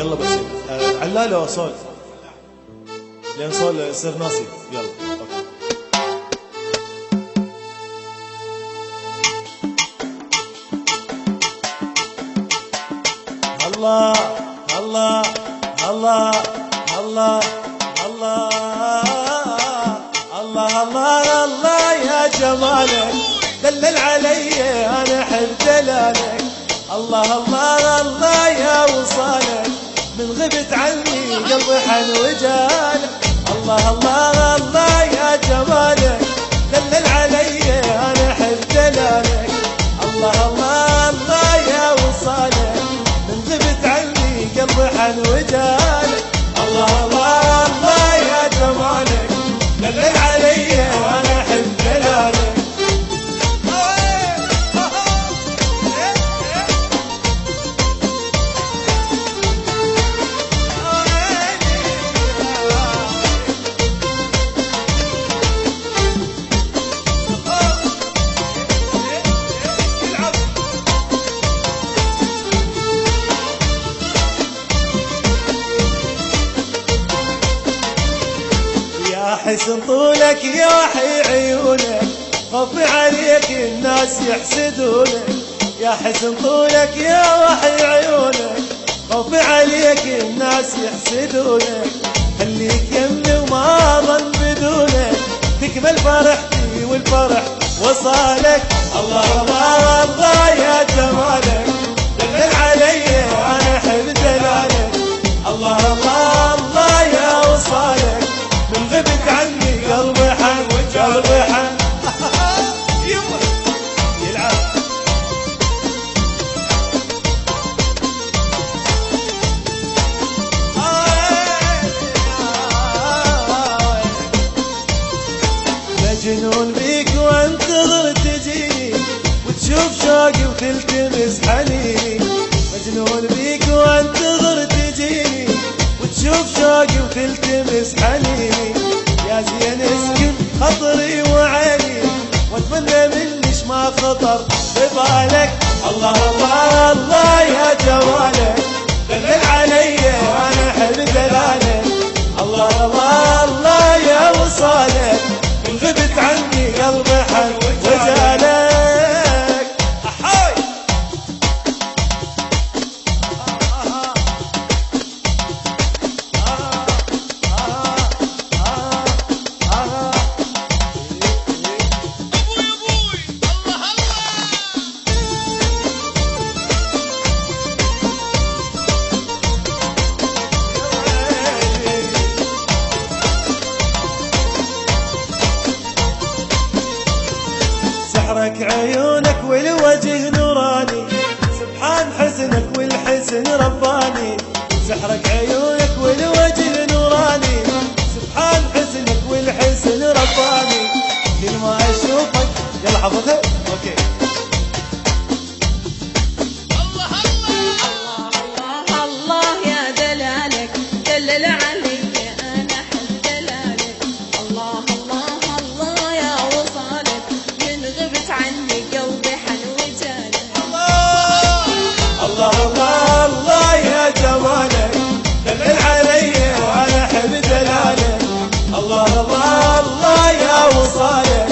يلا بس علالة صول لين صول يصير ناسي. يلا اوكي. الله الله الله الله الله الله الله الله يا جمالك دلل علي انا احب دلالك. الله الله الله يا وصالك من غبت عني قلبي حن وجالك. الله الله الله يا جمالك دلل علي انا احب دلالك. الله الله الله يا وصالك من غبت عني قلبي حن وجالك. الله الله الله يا جمالك دلل علي انا احب دلالك. يا حسن طولك يا حي عيونك خفي عليك الناس يحسدونك. يا حسن طولك يا وحي عيونك خفي عليك الناس يحسدونك. خليك يمي وما ظن بدونك تكمل فرحتي والفرح وصالك. الله الله الله يا جمالك دلل علي انا احب دلالك. الله الله الله يا وصالك من غبت عني قلبي حن قلبي حن يلعب. مجنون بيك وانتظر تجيني وتشوف شوقي وتلتمس حنيني. مجنون بيك وانتظر تجيني وتشوف شوقي وتلتمس حنيني. يا زين اسكن خطري وعيني واتمنى منيش ما خطر ببالك. الله الله الله يا جمالك دلل علي انا احب دلالك. الله الله الله يا وصالك من غبت عني قلبي حن وجالك. احاي سحرك عيونك والوجه نوراني سبحان حسنك والحسن رباني. سحرك عيونك والوجه نوراني سبحان حسنك والحسن رباني. كل ما اشوفك يلا حفظها اوكي. الله الله الله الله يا دلالك دلل علي انا احب دلالك. الله الله الله يا وصالك من غبت عني قلبي حن وجالك. الله الله الله يا جمالك دلل علي وانا احب دلالك. الله الله الله يا وصالك